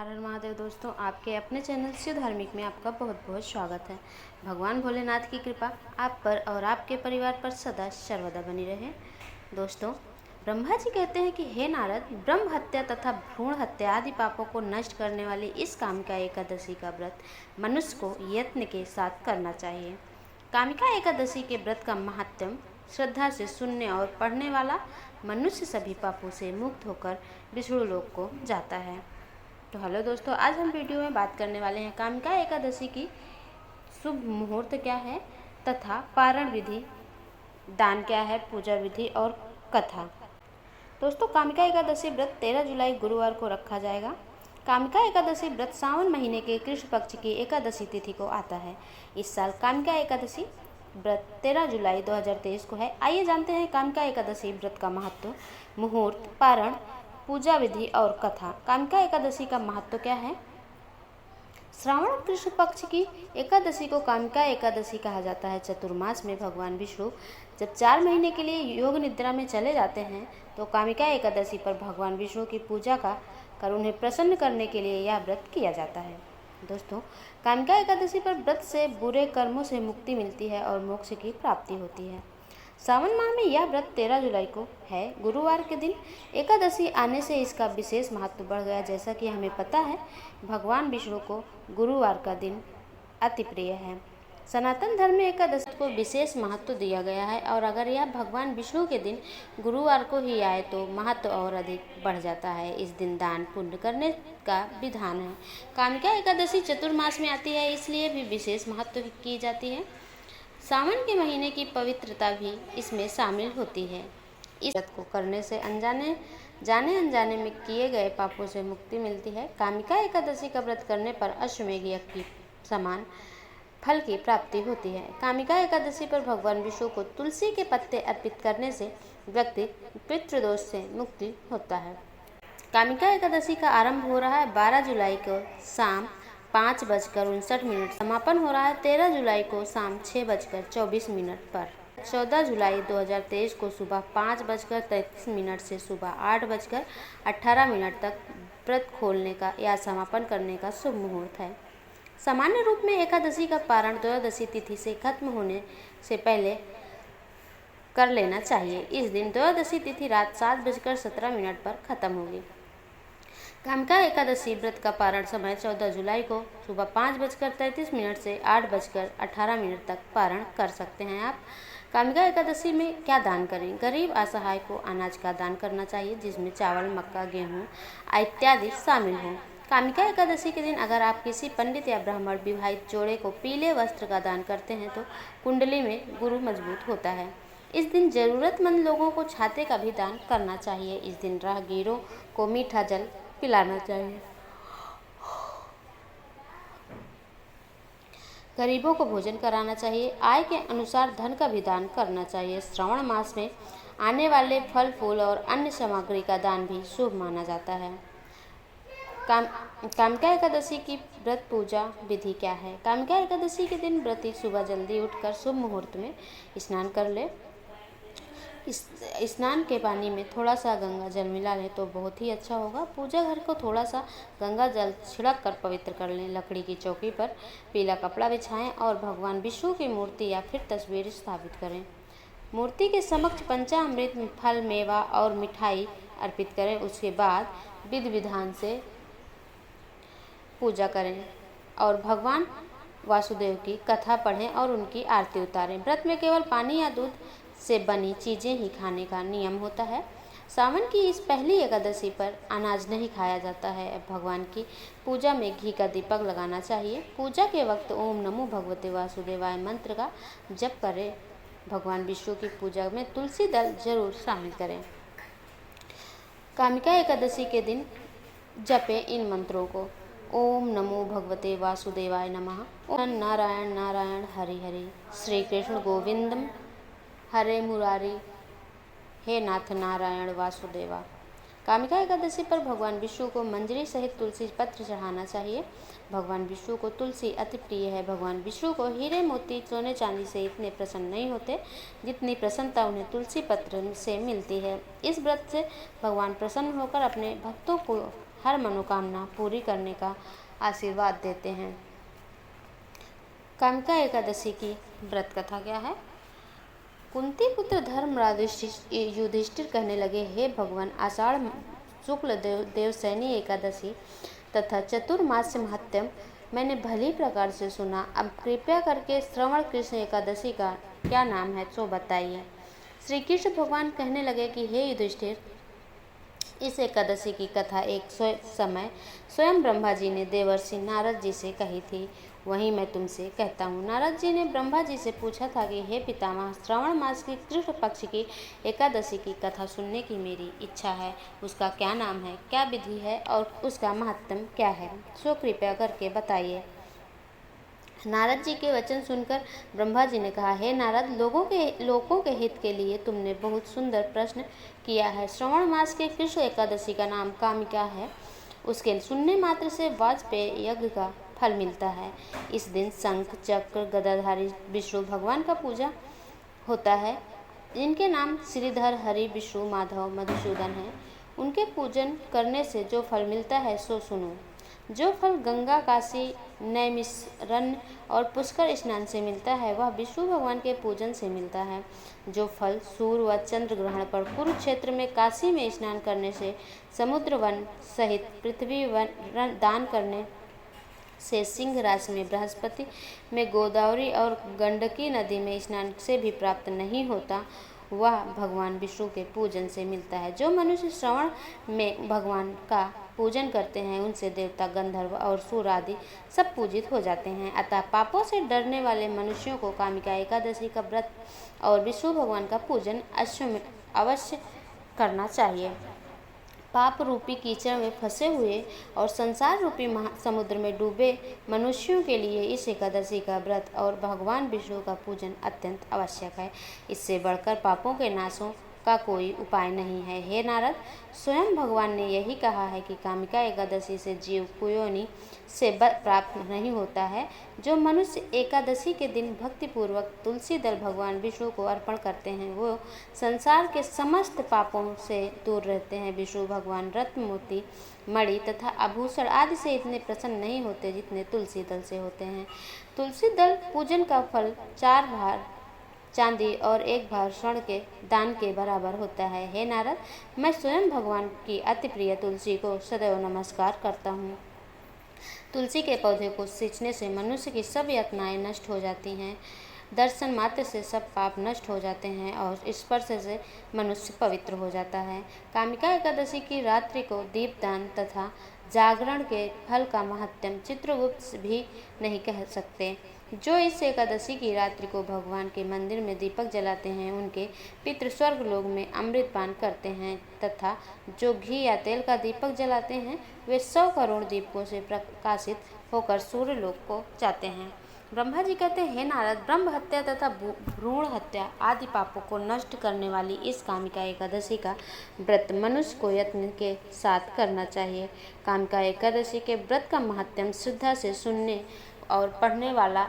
हर हर महादेव दोस्तों, आपके अपने चैनल शिव धार्मिक में आपका बहुत बहुत स्वागत है। भगवान भोलेनाथ की कृपा आप पर और आपके परिवार पर सदा सर्वदा बनी रहे। दोस्तों, ब्रह्मा जी कहते हैं कि हे नारद, ब्रह्म हत्या तथा भ्रूण हत्या आदि पापों को नष्ट करने वाली इस कामिका एकादशी का व्रत मनुष्य को यत्न के साथ करना चाहिए। कामिका एकादशी के व्रत का महात्म्य श्रद्धा से सुनने और पढ़ने वाला मनुष्य सभी पापों से मुक्त होकर विष्णु लोक को जाता है। तो हेलो दोस्तों, आज हम वीडियो में बात करने वाले हैं कामिका एकादशी की शुभ मुहूर्त क्या है तथा पारण विधि, दान क्या है, पूजा विधि और कथा। दोस्तों, कामिका एकादशी व्रत 13 जुलाई गुरुवार को रखा जाएगा। कामिका एकादशी व्रत सावन महीने के कृष्ण पक्ष की एकादशी तिथि को आता है। इस साल कामिका एकादशी व्रत 13 जुलाई 2023 को है। आइए जानते हैं कामिका एकादशी व्रत का महत्व, मुहूर्त, पारण, पूजा विधि और कथा। कामिका एकादशी का महत्व क्या है? श्रावण कृष्ण पक्ष की एकादशी को कामिका एकादशी कहा जाता है। चतुर्मास में भगवान विष्णु जब 4 महीने के लिए योग निद्रा में चले जाते हैं तो कामिका एकादशी पर भगवान विष्णु की पूजा कर उन्हें प्रसन्न करने के लिए यह व्रत किया जाता है। दोस्तों, कामिका एकादशी पर व्रत से बुरे कर्मों से मुक्ति मिलती है और मोक्ष की प्राप्ति होती है। सावन माह में यह व्रत 13 जुलाई को है। गुरुवार के दिन एकादशी आने से इसका विशेष महत्व बढ़ गया। जैसा कि हमें पता है, भगवान विष्णु को गुरुवार का दिन अति प्रिय है। सनातन धर्म में एकादशी को विशेष महत्व दिया गया है और अगर यह भगवान विष्णु के दिन गुरुवार को ही आए तो महत्व और अधिक बढ़ जाता है। इस दिन दान पुण्य करने का विधान है। कामिका एकादशी चतुर्मास में आती है, इसलिए भी विशेष महत्व की जाती है। सावन के महीने की पवित्रता भी इसमें शामिल होती है। इस व्रत को करने से जाने अनजाने में किए गए पापों से मुक्ति मिलती है। कामिका एकादशी का व्रत करने पर अश्वमेध यज्ञ की समान फल की प्राप्ति होती है। कामिका एकादशी पर भगवान विष्णु को तुलसी के पत्ते अर्पित करने से व्यक्ति पितृदोष से मुक्ति होता है। कामिका एकादशी का आरंभ हो रहा है 12 जुलाई को शाम 5:59, समापन हो रहा है 13 जुलाई को शाम 6:24 पर। 14 जुलाई 2023 को सुबह 5:33 से सुबह 8:18 तक व्रत खोलने का या समापन करने का शुभ मुहूर्त है। सामान्य रूप में एकादशी का पारण त्रयोदशी तिथि से खत्म होने से पहले कर लेना चाहिए। इस दिन त्रयोदशी तिथि रात 7:17 पर खत्म होगी। कामिका एकादशी व्रत का पारण समय 14 जुलाई को सुबह 5:33 से 8:18 तक पारण कर सकते हैं आप। कामिका एकादशी में क्या दान करें? गरीब असहाय को अनाज का दान करना चाहिए, जिसमें चावल, मक्का, गेहूँ इत्यादि शामिल हों। कामिका एकादशी के दिन अगर आप किसी पंडित या ब्राह्मण विवाहित जोड़े को पीले वस्त्र का दान करते हैं तो कुंडली में गुरु मजबूत होता है। इस दिन जरूरतमंद लोगों को छाते का भी दान करना चाहिए। इस दिन राहगीरों को मीठा जल पिलाना चाहिए। गरीबों को भोजन कराना चाहिए। आय के अनुसार धन का भी दान करना चाहिए। श्रावण मास में आने वाले फल फूल और अन्य सामग्री का दान भी शुभ माना जाता है। कामिका एकादशी की व्रत पूजा विधि क्या है? कामिका एकादशी के दिन व्रती सुबह जल्दी उठकर शुभ मुहूर्त में स्नान कर ले। स्नान के पानी में थोड़ा सा गंगा जल मिला लें तो बहुत ही अच्छा होगा। पूजा घर को थोड़ा सा गंगा जल छिड़क कर पवित्र कर लें। लकड़ी की चौकी पर पीला कपड़ा बिछाएं और भगवान विष्णु की मूर्ति या फिर तस्वीर स्थापित करें। मूर्ति के समक्ष पंचामृत, फल, मेवा और मिठाई अर्पित करें। उसके बाद विधि विधान से पूजा करें और भगवान वासुदेव की कथा पढ़ें और उनकी आरती उतारें। व्रत में केवल पानी या दूध से बनी चीज़ें ही खाने का नियम होता है। सावन की इस पहली एकादशी पर अनाज नहीं खाया जाता है। भगवान की पूजा में घी का दीपक लगाना चाहिए। पूजा के वक्त ओम नमो भगवते वासुदेवाय मंत्र का जप करें। भगवान विष्णु की पूजा में तुलसी दल जरूर शामिल करें। कामिका एकादशी के दिन जपें इन मंत्रों को: ओम नमो भगवते वासुदेवाय नमः, ओम नारायण नारायण हरि हरि, श्री कृष्ण गोविंदम हरे मुरारी, हे नाथ नारायण वासुदेवा। कामिका एकादशी पर भगवान विष्णु को मंजरी सहित तुलसी पत्र चढ़ाना चाहिए। भगवान विष्णु को तुलसी अति प्रिय है। भगवान विष्णु को हीरे मोती सोने चांदी से इतने प्रसन्न नहीं होते जितनी प्रसन्नता उन्हें तुलसी पत्र से मिलती है। इस व्रत से भगवान प्रसन्न होकर अपने भक्तों को हर मनोकामना पूरी करने का आशीर्वाद देते हैं। कामिका एकादशी की व्रत कथा क्या है? कुंती पुत्र धर्मराज युधिष्ठिर कहने लगे, हे भगवान, आषाढ़ शुक्ल देवसैनी एकादशी तथा चतुर्मास्य महत्म मैंने भली प्रकार से सुना। अब कृपया करके श्रवण कृष्ण एकादशी का क्या नाम है सो बताइए। श्री कृष्ण भगवान कहने लगे कि हे युधिष्ठिर, इस एकादशी की कथा एक समय स्वयं ब्रह्मा जी ने देवर्षि नारद जी से कही थी, वहीं मैं तुमसे कहता हूँ। नारद जी ने ब्रह्मा जी से पूछा था कि हे पितामह, श्रावण मास की कृष्ण पक्ष की एकादशी की कथा सुनने की मेरी इच्छा है। उसका क्या नाम है, क्या विधि है और उसका महत्व क्या है, सो कृपया करके बताइए। नारद जी के वचन सुनकर ब्रह्मा जी ने कहा, हे नारद, लोगों के हित के लिए तुमने बहुत सुंदर प्रश्न किया है। श्रवण मास के कृष्ण एकादशी का नाम कामिका है। उसके सुनने मात्र से वाजपेय यज्ञ का फल मिलता है। इस दिन शंख चक्र गदाधारी विष्णु भगवान का पूजा होता है। इनके नाम श्रीधर, हरि, विष्णु, माधव, मधुसूदन हैं। उनके पूजन करने से जो फल मिलता है सो सुनो। जो फल गंगा, काशी, नैमिषारण्य और पुष्कर स्नान से मिलता है वह विष्णु भगवान के पूजन से मिलता है। जो फल सूर्य व चंद्र ग्रहण पर कुरुक्षेत्र में, काशी में स्नान करने से, समुद्र वन सहित पृथ्वी वन दान करने से, सिंह राशि में बृहस्पति में, गोदावरी और गंडकी नदी में स्नान से भी प्राप्त नहीं होता, वह भगवान विष्णु के पूजन से मिलता है। जो मनुष्य श्रवण में भगवान का पूजन करते हैं उनसे देवता, गंधर्व और सूर आदि सब पूजित हो जाते हैं। अतः पापों से डरने वाले मनुष्यों को कामिका एकादशी का व्रत और विष्णु भगवान का पूजन अवश्य करना चाहिए। पाप रूपी कीचड़ में फंसे हुए और संसार रूपी समुद्र में डूबे मनुष्यों के लिए इस एकादशी का व्रत और भगवान विष्णु का पूजन अत्यंत आवश्यक है। इससे बढ़कर पापों के नाशों का कोई उपाय नहीं है। हे नारद, स्वयं भगवान ने यही कहा है कि कामिका एकादशी से जीव कुयोनि से प्राप्त नहीं होता है। जो मनुष्य एकादशी के दिन भक्तिपूर्वक तुलसी दल भगवान विष्णु को अर्पण करते हैं वो संसार के समस्त पापों से दूर रहते हैं। विष्णु भगवान रत्न, मोती, मणि तथा आभूषण आदि से इतने प्रसन्न नहीं होते जितने तुलसी दल से होते हैं। तुलसी दल पूजन का फल 4 भार चांदी और 1 भार स्वर्ण के दान के बराबर होता है। हे नारद, मैं स्वयं भगवान की अति प्रिय तुलसी को सदैव नमस्कार करता हूँ। तुलसी के पौधे को सींचने से मनुष्य की सब यातनाएं नष्ट हो जाती हैं। दर्शन मात्र से सब पाप नष्ट हो जाते हैं और स्पर्श से मनुष्य पवित्र हो जाता है। कामिका एकादशी की रात्रि को दीपदान तथा जागरण के फल का महत्व चित्रगुप्त भी नहीं कह सकते। जो इस एकादशी की रात्रि को भगवान के मंदिर में दीपक जलाते हैं उनके पितृ स्वर्ग लोक में अमृत पान करते हैं तथा जो घी या तेल का दीपक जलाते हैं वे 100 करोड़ दीपकों से प्रकाशित होकर सूर्य लोक को जाते हैं। ब्रह्मा जी कहते हैं, हे नारद, ब्रह्म हत्या तथा भ्रूण हत्या आदि पापों को नष्ट करने वाली इस कामिका एकादशी का व्रत मनुष्य को यत्न के साथ करना चाहिए। कामिका एकादशी के व्रत का महत्व श्रद्धा से सुनने और पढ़ने वाला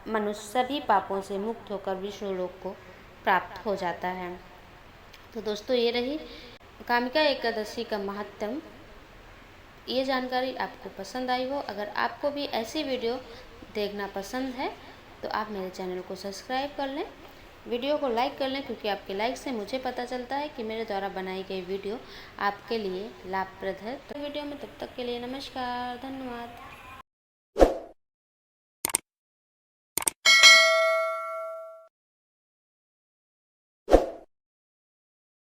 मनुष्य सभी पापों से मुक्त होकर विष्णु लोक को प्राप्त हो जाता है। तो दोस्तों, ये रही कामिका एकादशी का महत्व। ये जानकारी आपको पसंद आई हो, अगर आपको भी ऐसी वीडियो देखना पसंद है तो आप मेरे चैनल को सब्सक्राइब कर लें, वीडियो को लाइक कर लें, क्योंकि आपके लाइक से मुझे पता चलता है कि मेरे द्वारा बनाई गई वीडियो आपके लिए लाभप्रद है। तो वीडियो में तब तक के लिए नमस्कार, धन्यवाद।